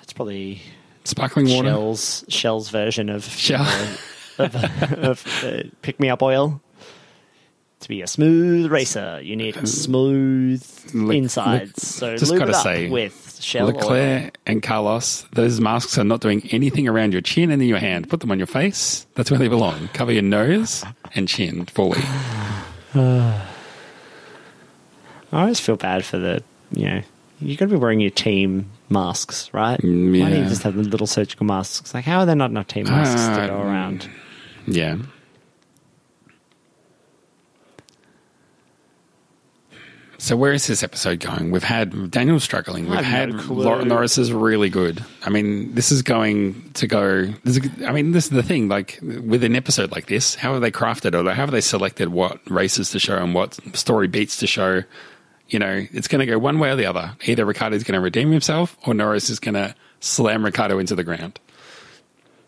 S2: It's probably...
S1: Sparkling water?
S2: Shell's version of pick-me-up oil. To be a smooth racer, you need smooth insides. So lube it up with Shell
S1: Leclerc
S2: oil.
S1: And Carlos, those masks are not doing anything around your chin and in your hand. Put them on your face. That's where they belong. Cover your nose and chin fully.
S2: I always feel bad for you got to be wearing your team masks, right?
S1: Yeah.
S2: Why don't you just have the little surgical masks? Like, how are there not enough team masks to go around?
S1: Yeah. So where is this episode going? We've had Daniel struggling. We've had Norris is really good. I mean, this is going to go... This is the thing. Like, with an episode like this, how have they crafted it? Or how have they selected what races to show and what story beats to show? You know, it's going to go one way or the other. Either Ricciardo's going to redeem himself or Norris is going to slam Ricciardo into the ground.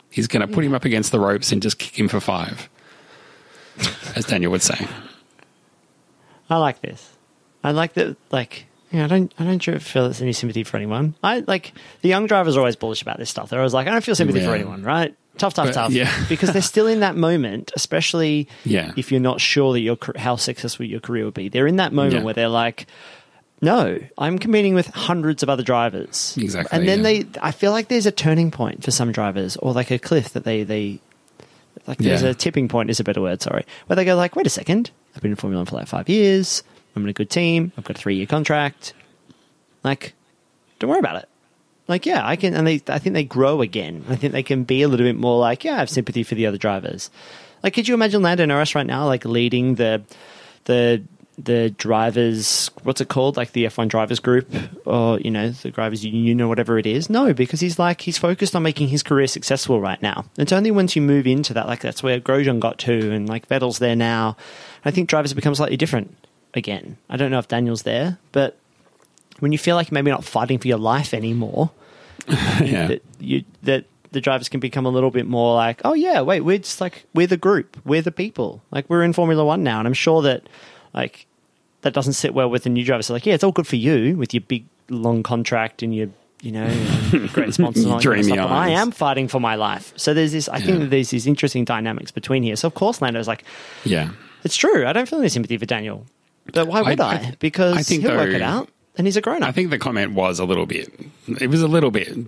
S1: He's going to put him up against the ropes and just kick him for 5, as Daniel would say.
S2: I like this. I like that, like, I don't feel there's any sympathy for anyone. The young drivers are always bullish about this stuff. They're always like, I don't feel sympathy for anyone, right? Tough.
S1: Yeah.
S2: Because they're still in that moment, especially
S1: Yeah.
S2: if you're not sure that how successful your career will be. They're in that moment where they're like, no, I'm competing with hundreds of other drivers.
S1: Exactly.
S2: And then I feel like there's a turning point for some drivers, or like a cliff that they there's a tipping point is a better word, sorry, where they go like, wait a second, I've been in Formula 1 for like 5 years. I'm in a good team. I've got a 3-year contract. Like, don't worry about it. Like, yeah, I can. And I think they grow again. I think they can be a little bit more like, yeah, I have sympathy for the other drivers. Like, could you imagine Lando Norris right now, like, leading the drivers, what's it called? Like the F1 drivers group, or, you know, the drivers union or whatever it is? No, because he's focused on making his career successful right now. It's only once you move into that, like, that's where Grosjean got to, and like Vettel's there now. I think drivers have become slightly different again. I don't know if Daniel's there, but when you feel like you're maybe not fighting for your life anymore, that the drivers can become a little bit more like, oh yeah, wait, we're just like, we're the group, we're the people, like we're in Formula 1 now. And I'm sure that like that doesn't sit well with the new drivers. So like, yeah, it's all good for you with your big long contract and your, you know, great sponsors and all that kind of stuff, but I am fighting for my life. So there's this, I think that there's these interesting dynamics between here. So of course Lando's like, yeah, it's true, I don't feel any sympathy for Daniel. But why would I? Because I think he'll work it out, and he's a grown-up. I
S1: think the comment was a little bit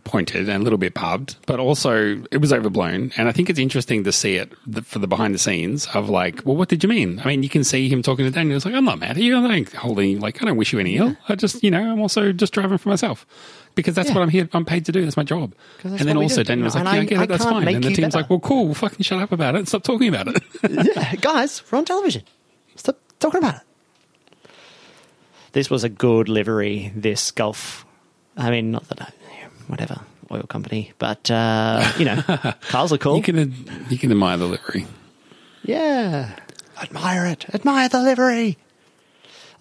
S1: pointed and a little bit pubbed, but also it was overblown. And I think it's interesting to see it for the behind the scenes of like, well, what did you mean? I mean, you can see him talking to Daniel. It's like, I'm not mad at you. I'm like holding, like, I don't wish you any ill. I just, you know, I'm also just driving for myself. Because that's what I'm paid to do. That's my job. And then also Daniel was like, yeah, I get it, that's fine. And the team's like, well, cool, we'll fucking shut up about it. Stop talking about it.
S2: Yeah, guys, we're on television. Stop talking about it. This was a good livery, this Gulf. I mean, not that whatever, oil company. But, you know, cars are cool. You
S1: can admire the livery.
S2: Yeah. Admire it. Admire the livery.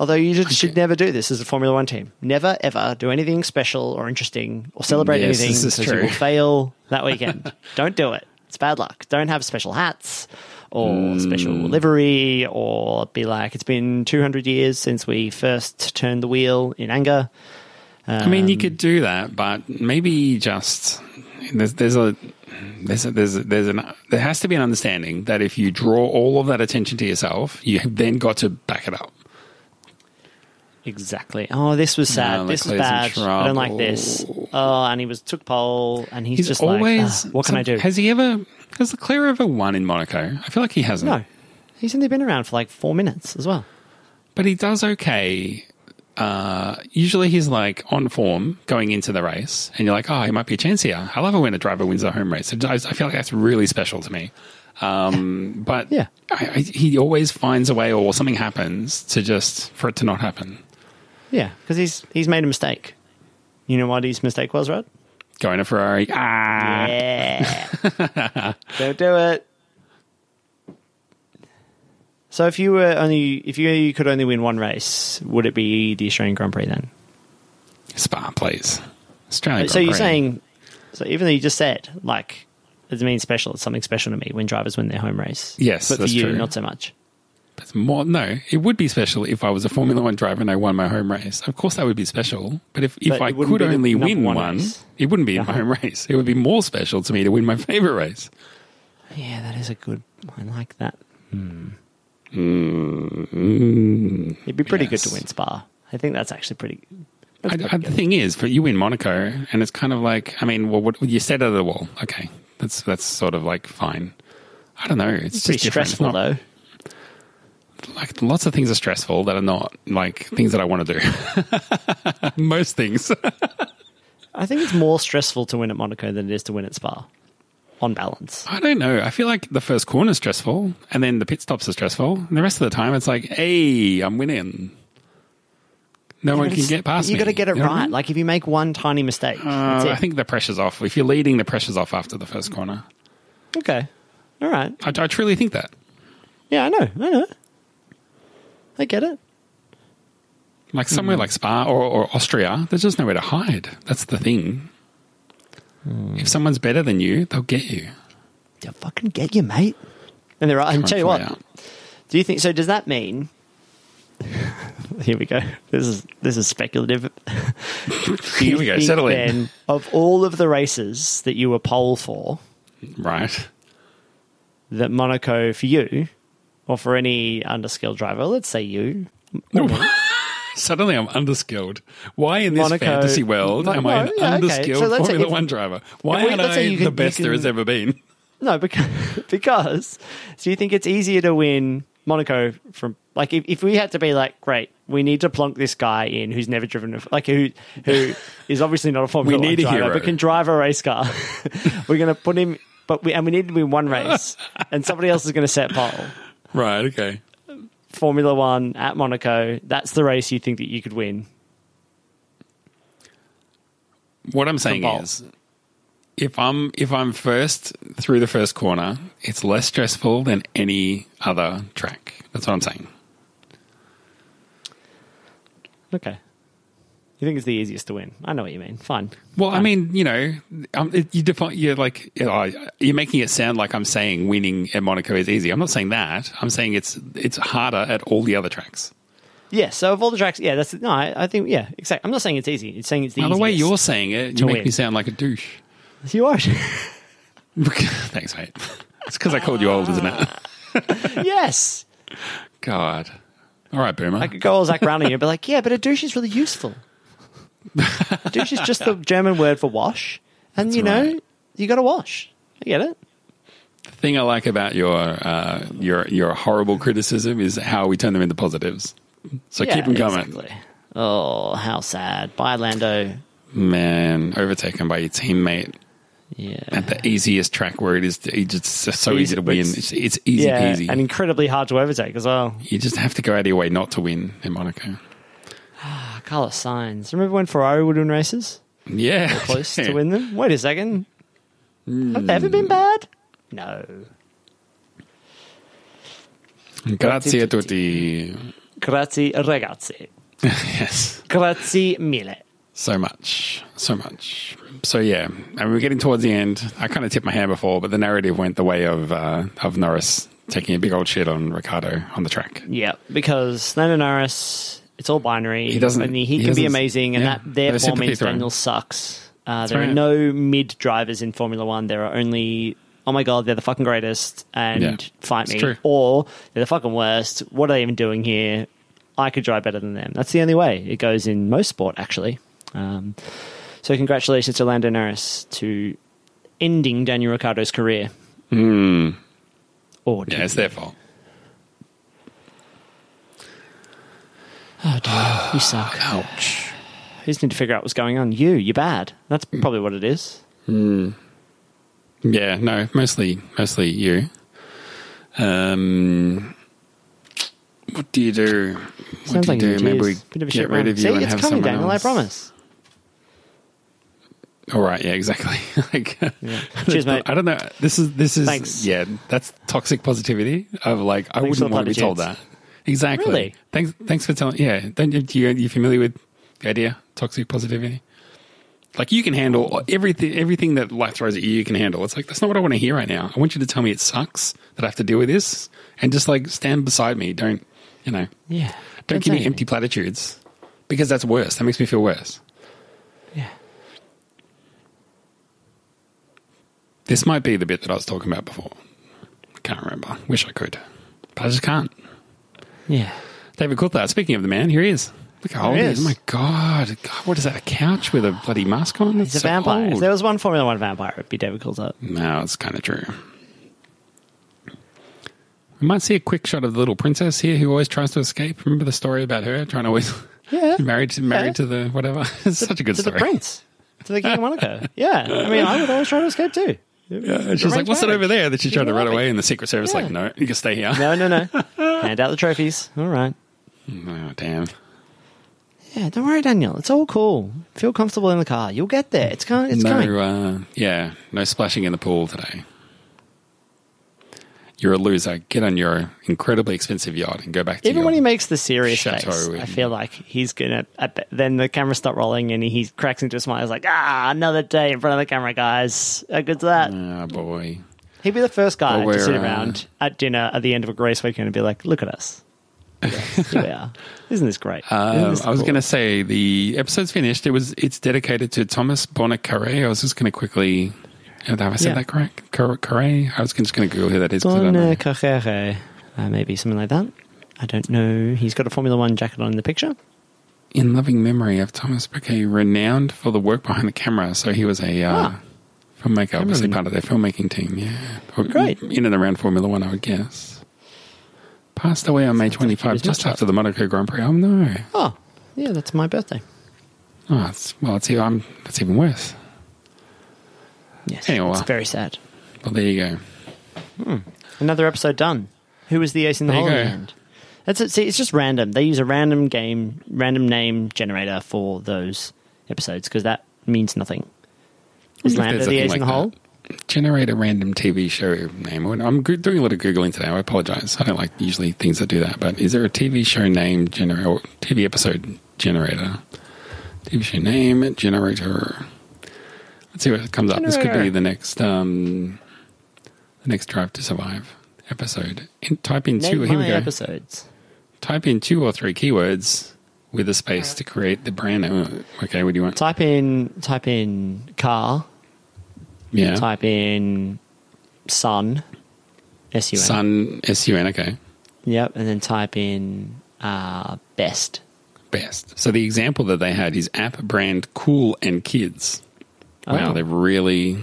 S2: Although you should never do this as a Formula 1 team. Never, ever do anything special or interesting or celebrate anything because you will fail that weekend. Don't do it. It's bad luck. Don't have special hats or special livery, or be like, it's been 200 years since we first turned the wheel in anger.
S1: I mean, you could do that, but maybe just there has to be an understanding that if you draw all of that attention to yourself, you have then got to back it up.
S2: Exactly. Oh, this was sad. No, this was bad. I don't like this. Oh, and he took pole, and he's just always like, what can I do?
S1: Has Leclerc ever won in Monaco? I feel like he hasn't.
S2: No. He's only been around for like 4 minutes as well.
S1: But he does okay. Usually he's like on form going into the race, and you're like, oh, he might be a chance here. I love it when a driver wins a home race. I feel like that's really special to me. But yeah. He always finds a way, or something happens for it to not happen.
S2: Yeah, because he's made a mistake. You know what his mistake was, Rod?
S1: Going to Ferrari.
S2: Yeah. Don't do it. So if you could only win one race, would it be the Australian Grand Prix then?
S1: Spa, please. Australian Grand
S2: Prix. So you're saying, even though you just said, like, it means special, it's something special to me when drivers win their home race.
S1: Yes,
S2: but
S1: that's
S2: for you,
S1: true.
S2: not so much.
S1: No, it would be special if I was a Formula 1 driver and I won my home race. Of course that would be special. But if I could only win one, it wouldn't be my home race. It would be more special to me to win my favourite race.
S2: Yeah, that is a good... I like that. It'd be pretty good to win Spa. I think that's actually pretty good.
S1: The thing is, you win Monaco, and it's kind of like, I mean, well, what you set out of the wall. Okay, that's sort of like fine. I don't know. It's
S2: pretty
S1: just
S2: stressful, though.
S1: Like, lots of things are stressful that are not like things that I want to do. Most things.
S2: I think it's more stressful to win at Monaco than it is to win at Spa, on balance.
S1: I don't know. I feel like the first corner is stressful, and then the pit stops are stressful, and the rest of the time it's like, hey, I'm winning. No one can get past me.
S2: You got to get it
S1: You know what
S2: right.
S1: I mean?
S2: Like if you make one tiny mistake, that's it.
S1: I think the pressure's off. If you're leading, the pressure's off after the first corner.
S2: Okay. All right.
S1: I truly think that.
S2: Yeah, I know. I get it.
S1: Like somewhere like Spa or Austria, there's just nowhere to hide. That's the thing. If someone's better than you, they'll get you.
S2: They'll fucking get you, mate. And they're right. And tell you what, do you think, so does that mean, here we go. This is speculative.
S1: Here we go. Settle in.
S2: Of all of the races that you were pole for,
S1: Right.
S2: that Monaco for you, or for any underskilled driver, let's say you.
S1: Suddenly I'm underskilled. Why in this
S2: Monaco,
S1: fantasy world am I an underskilled
S2: So let's say
S1: Formula One driver? Why aren't I the best there has ever been?
S2: No, because so you think it's easier to win Monaco from, like, if we had to be like, great, we need to plonk this guy in who's never driven, who is obviously not a Formula One driver,
S1: hero,
S2: but can drive a race car. We're going to put him, we need to win one race, and somebody else is going to set pole.
S1: Right, okay.
S2: Formula One at Monaco, that's the race you think that you could win.
S1: What I'm saying is, if I'm first through the first corner, it's less stressful than any other track. That's what I'm saying.
S2: Okay. You think it's the easiest to win? I know what you mean. Fine.
S1: Well,
S2: Fine.
S1: I mean, you know, you're making it sound like I'm saying winning at Monaco is easy. I'm not saying that. I'm saying it's harder at all the other tracks.
S2: Yeah, so of all the tracks, yeah, I think, yeah, exactly. I'm not saying it's easy. It's saying it's the easiest.
S1: The way you're saying it, you make me sound like a douche.
S2: You are.
S1: Thanks, mate. It's because I called you old, isn't it?
S2: Yes.
S1: God. All right, Boomer.
S2: I could go all Zach Brown and you'd be like, yeah, but a douche is really useful. A douche is just the German word for wash. And,
S1: That's
S2: you know,
S1: right.
S2: you got to wash. I get it.
S1: The thing I like about your horrible criticism is how we turn them into positives. So keep them coming.
S2: Exactly. Oh, how sad. Bye, Lando.
S1: Man, overtaken by your teammate.
S2: Yeah.
S1: At the easiest track where it's so easy to win. It's easy peasy.
S2: And incredibly hard to overtake as well.
S1: You just have to go out of your way not to win in Monaco.
S2: Carlos Sainz. Remember when Ferrari would win races?
S1: Yeah.
S2: Close to win them? Wait a second. Have they ever been bad? No.
S1: Grazie a tutti.
S2: Grazie ragazzi.
S1: Yes.
S2: Grazie mille.
S1: So much. So yeah, and we're getting towards the end. I kind of tipped my hand before, but the narrative went the way of Norris taking a big old shit on Ricciardo on the track.
S2: Yeah, because Sainz and Norris, it's all binary.
S1: He
S2: can be amazing, and that therefore means
S1: throwing.
S2: Daniel sucks. There are no mid drivers in Formula One. There are only, oh my god, they're the fucking greatest, and fight me.
S1: True.
S2: Or they're the fucking worst. What are they even doing here? I could drive better than them. That's the only way it goes in most sport, actually. So congratulations to Lando Norris to ending Daniel Ricciardo's career.
S1: Yeah,
S2: Or
S1: it's their fault.
S2: Oh, dude, you suck.
S1: Ouch.
S2: You just need to figure out what's going on. You're bad. That's probably what it is.
S1: Yeah, no, mostly you. What do you do?
S2: Sounds like you do.
S1: Maybe we
S2: Bit of a
S1: get
S2: shit
S1: rid
S2: run.
S1: of you
S2: See,
S1: and
S2: it's
S1: have
S2: coming,
S1: someone
S2: Daniel,
S1: else.
S2: I promise.
S1: All right, yeah, exactly.
S2: Cheers, mate.
S1: I don't know. This is
S2: Thanks.
S1: Yeah, that's toxic positivity of like I
S2: Thanks for
S1: wouldn't
S2: the
S1: want to be told that.
S2: platitudes.
S1: Exactly.
S2: Really?
S1: Thanks for telling. Yeah, you familiar with the idea toxic positivity? Like you can handle everything that life throws at you. You can handle. It's like that's not what I want to hear right now. I want you to tell me it sucks that I have to deal with this, and just like stand beside me. Don't Don't give me empty platitudes because that's worse. That makes me feel worse.
S2: Yeah.
S1: This might be the bit that I was talking about before. Can't remember. Wish I could. But I just can't.
S2: Yeah.
S1: David Coulthard, speaking of the man, here he is. Look how old he is. Oh my God. What is that, a couch with a bloody mask on?
S2: He's a vampire. If there was one Formula One vampire, it'd be David Coulthard.
S1: No, it's kind of true. We might see a quick shot of the little princess here who always tries to escape. Remember the story about her trying to always...
S2: Yeah.
S1: married to the whatever? It's such a good story.
S2: To the prince. to the King of Monaco. Yeah, I mean, I would always try to escape too.
S1: Yeah, she's like, what's it over there? That she's trying to run away, and the Secret Service like, no, you can stay here.
S2: No. Hand out the trophies. All right.
S1: Oh, damn.
S2: Yeah, don't worry, Daniel. It's all cool. Feel comfortable in the car. You'll get there. It's coming.
S1: No splashing in the pool today. You're a loser. Get on your incredibly expensive yacht and go back to
S2: Even when he makes the serious
S1: chateau
S2: face, I feel like he's going to... Then the camera stops rolling and he cracks into a smile. He's like, another day in front of the camera, guys. How good's that?
S1: Oh, boy.
S2: He'd be the first guy to sit around at dinner at the end of a race weekend and be like, look at us. Yes, here we are. Isn't this great?
S1: I was going to say, the episode's finished. It's dedicated to Thomas Bonnet-Carré. I was just going to quickly... Have I said that correct? Carré? I was just going to Google who that is.
S2: Bonnet-Carré. Maybe something like that. I don't know. He's got a Formula One jacket on in the picture.
S1: In loving memory of Thomas Bonnet, renowned for the work behind the camera. So he was a filmmaker, obviously part of their filmmaking team. Yeah,
S2: great.
S1: In and around Formula One, I would guess. Passed away on May 25, just after the Monaco Grand Prix. Oh no!
S2: Oh, yeah, that's my birthday.
S1: Oh, that's even worse.
S2: Yes,
S1: anyway,
S2: it's very sad.
S1: Well, there you go.
S2: Another episode done. Who was the ace in the hole in the end? It's just random. They use a random name generator for those episodes because that means nothing. Is Lando the ace in the hole?
S1: Generate a random TV show name. I'm doing a lot of Googling today. I apologize. I don't like usually things that do that. But is there a TV show name generator or TV episode generator? TV show name generator. Let's see what comes up. This could be the next Drive to Survive episode. Type in two. Here we go.
S2: Episodes.
S1: Type in 2 or 3 keywords with a space to create the brand. Okay, what do you want?
S2: Type in car.
S1: Yeah.
S2: Type in sun. S-U-N.
S1: Sun. S-U-N. Okay.
S2: Yep, and then type in best.
S1: Best. So the example that they had is app brand Cool and Kids. Wow, they've really...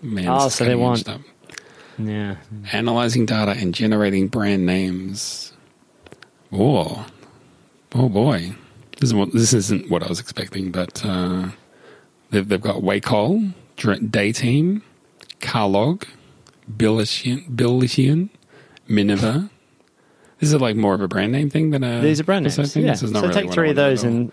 S2: so they want... Up. Yeah.
S1: Analyzing data and generating brand names. Oh boy. This isn't what I was expecting, but they've got Wacol, Dayteam, Carlog, Billitian, Minerva. This is like more of a brand name thing than a...
S2: These are brand names, yeah. So
S1: really
S2: take 3 of those and...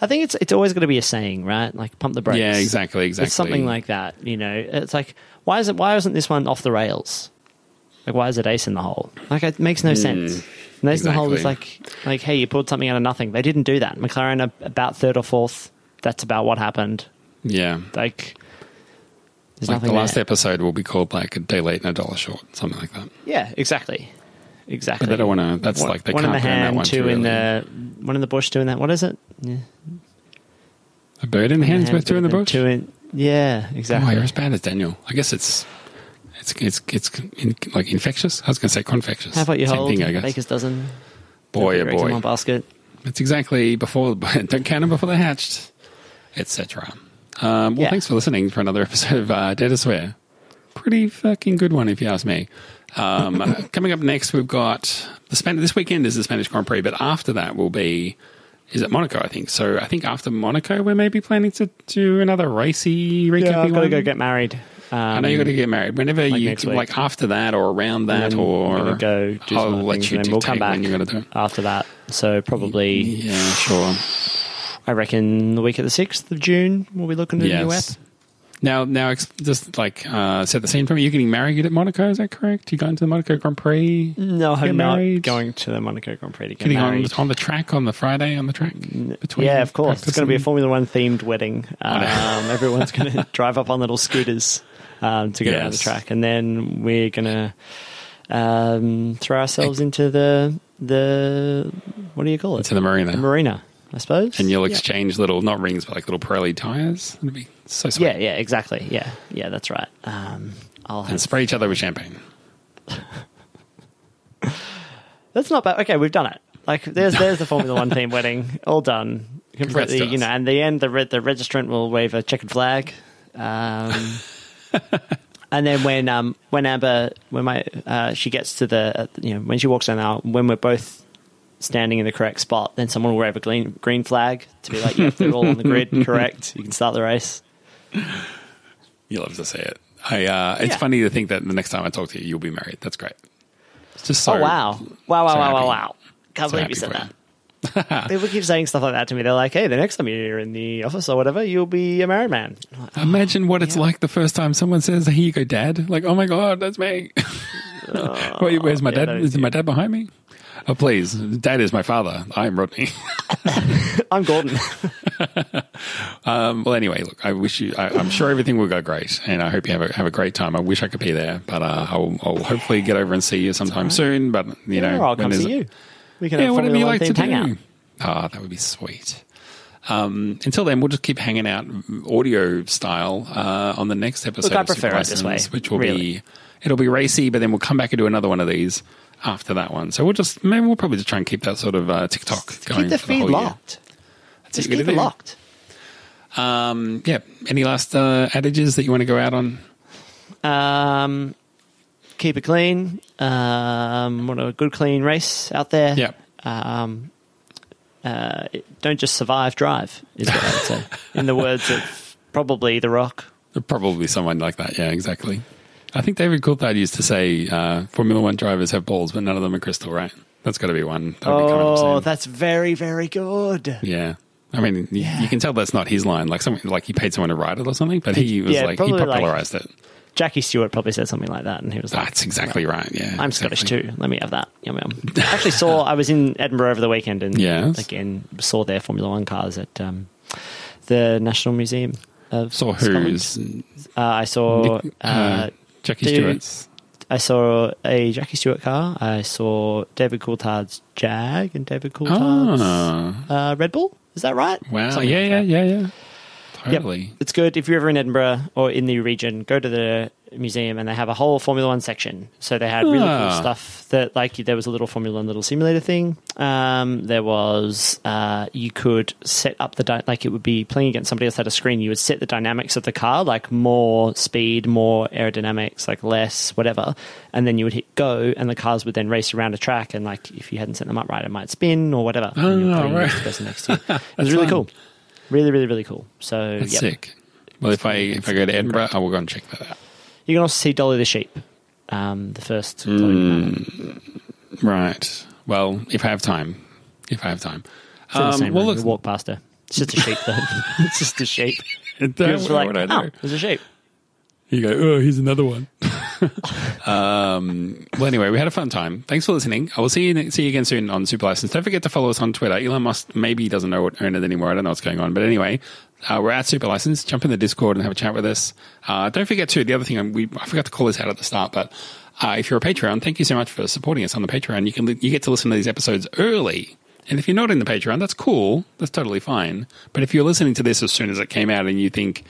S2: I think it's always going to be a saying, right? Like pump the brakes.
S1: Yeah, exactly. It's
S2: something like that, you know. It's like, why isn't this one off the rails? Like, why is it ace in the hole? Like, it makes no sense. And ace in the hole is like, hey, you pulled something out of nothing. They didn't do that. McLaren are about 3rd or 4th. That's about what happened.
S1: Yeah.
S2: Like, there's
S1: like
S2: nothing
S1: the last
S2: there.
S1: episode will be called like a day late and $1 short, something like that.
S2: Yeah, exactly. But
S1: they don't want to. That's like they
S2: one
S1: can't
S2: in the
S1: burn that
S2: hand,
S1: one
S2: 2 in the one in the bush, 2 in that. What is it? Yeah.
S1: A bird in the hand's worth 2 in the bush.
S2: 2 in. Yeah, exactly.
S1: Oh, you're as bad as Daniel. I guess it's like infectious. I was going to say confectious.
S2: How about you hold
S1: thing, I guess.
S2: Baker's dozen?
S1: Boy, oh boy.
S2: One basket.
S1: It's exactly before. Don't count them before they're hatched, etc. Thanks for listening for another episode of Dare to Swear. Pretty fucking good one, if you ask me. Coming up next, we've got this weekend is the Spanish Grand Prix, but after that will be, is it Monaco, I think. So I think after Monaco, we're maybe planning to do another racy recap.
S2: Yeah, I've got to go get married.
S1: I know you've got to get married. Whenever like after that or around that, or
S2: go do
S1: I'll let you dictate
S2: we'll come back
S1: when you're going to do it.
S2: After that. So probably...
S1: Yeah, sure.
S2: I reckon the week of the 6th of June, we'll be looking at a new app.
S1: Now, just like set the scene for me. You're getting married at Monaco, is that correct? You going to the Monaco Grand Prix?
S2: No, I'm not going to the Monaco Grand Prix to get married.
S1: On the track on the Friday on the track?
S2: Yeah, of course. It's going to be a Formula One themed wedding. Everyone's going to drive up on little scooters to get around the track, and then we're going to throw ourselves into the what do you call it?
S1: Into the marina.
S2: The marina, I suppose.
S1: And you'll exchange little, not rings, but like little Pirelli tyres. It'll be so sweet.
S2: Yeah, exactly. Yeah, that's right.
S1: And spray each other with champagne.
S2: That's not bad. Okay, we've done it. Like, there's the Formula One team wedding, all done completely. You know, and the end, the registrant will wave a checkered flag. And then when Amber, she gets to the, when she walks down the aisle, when we're both standing in the correct spot, then someone will wave a green flag to be like, yep, they're all on the grid, correct. You can start the race.
S1: You love to say it. It's funny to think that the next time I talk to you, you'll be married. That's great. It's just so.
S2: Oh, wow. Wow. Can't believe you said that. People keep saying stuff like that to me. They're like, hey, the next time you're in the office or whatever, you'll be a married man. Like,
S1: imagine what it's like the first time someone says, here you go, Dad. Like, oh my God, that's me. Where's my dad? Is my dad behind me? Oh, please. Dad is my father. I'm Rodney.
S2: I'm Gordon.
S1: Well, anyway, look, I wish you, I'm sure everything will go great, and I hope you have a great time. I wish I could be there, but I'll hopefully get over and see you sometime soon. But, you know,
S2: I'll come see you. We can have
S1: whatever you like to do.
S2: Hangout.
S1: Oh, that would be sweet. Until then, we'll just keep hanging out audio style on the next episode.
S2: Look, I prefer it this way,
S1: which will be, it'll be racy, but then we'll come back and do another one of these after that one. So we'll probably just try and keep that sort of TikTok going.
S2: Keep the feed locked. Just keep it locked.
S1: Yeah. Any last adages that you want to go out on?
S2: Keep it clean. Want a good clean race out there.
S1: Yeah.
S2: Don't just survive, drive, is what I would say. In the words of probably The Rock.
S1: Probably someone like that, yeah, exactly. I think David Coulthard used to say Formula One drivers have balls, but none of them are crystal, right? That's got to be one.
S2: That's very, very good.
S1: Yeah. I mean, you can tell that's not his line. Like he paid someone to write it or something, but he was he popularized it.
S2: Jackie Stewart probably said something like that, and he was like,
S1: "That's exactly right." Yeah,
S2: I'm Scottish too. Let me have that. Yum yum. Actually, I was in Edinburgh over the weekend, and again saw their Formula One cars at the National Museum of Scotland. I saw
S1: Jackie Stewart's.
S2: I saw a Jackie Stewart car. I saw David Coulthard's Jag and David Coulthard's Red Bull. Is that right?
S1: Wow. Yeah. Totally.
S2: Yep. It's good. If you're ever in Edinburgh or in the region, go to the museum and they have a whole Formula One section. So they had really cool stuff that, like, there was a little Formula One little simulator thing. There was, you could set up it would be playing against somebody else had a screen. You would set the dynamics of the car, like more speed, more aerodynamics, like less, whatever. And then you would hit go and the cars would then race around a track. And like, if you hadn't set them up right, it might spin or whatever.
S1: Right.
S2: The person next to you. It was really cool. Really, really, really cool. So
S1: that's sick. Well, if I go to Edinburgh, I will go and check that out.
S2: You can also see Dolly the sheep, the first.
S1: Right. Well, if I have time.
S2: We'll walk past her. It's just a sheep, though. It's just a sheep.
S1: There's
S2: a sheep.
S1: You go, oh, here's another one. Well, anyway, we had a fun time. Thanks for listening. I will see you again soon on Super License. Don't forget to follow us on Twitter. Elon Musk maybe doesn't know what earn it anymore. I don't know what's going on. But anyway, we're at Super License. Jump in the Discord and have a chat with us. Don't forget, too, the other thing, I forgot to call this out at the start, but if you're a Patreon, thank you so much for supporting us on the Patreon. You get to listen to these episodes early. And if you're not in the Patreon, that's cool. That's totally fine. But if you're listening to this as soon as it came out and you think,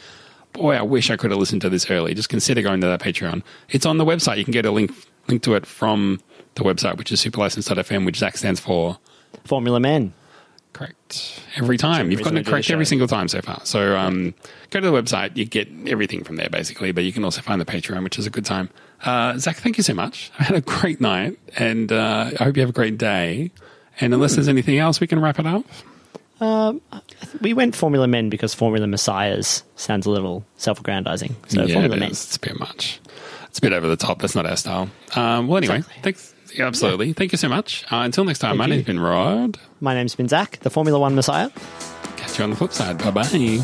S1: boy, I wish I could have listened to this early, just consider going to that Patreon. It's on the website. You can get a link to it from the website, which is superlicense.fm, which Zach stands for
S2: Formula Man.
S1: Correct. Every time. You've gotten it correct every single time so far. So go to the website. You get everything from there, basically. But you can also find the Patreon, which is a good time. Zach, thank you so much. I had a great night, and I hope you have a great day. And unless there's anything else, we can wrap it up.
S2: We went Formula Men because Formula Messiahs sounds a little self-aggrandizing. So Formula Men.
S1: It's a bit much. It's a bit over the top. That's not our style. Well, anyway, Thanks. Yeah, absolutely. Yeah. Thank you so much. Until next time, my name's been Rod.
S2: My name's been Zach, the Formula One Messiah.
S1: Catch you on the flip side. Bye-bye.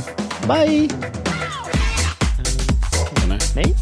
S2: Bye.
S1: Me?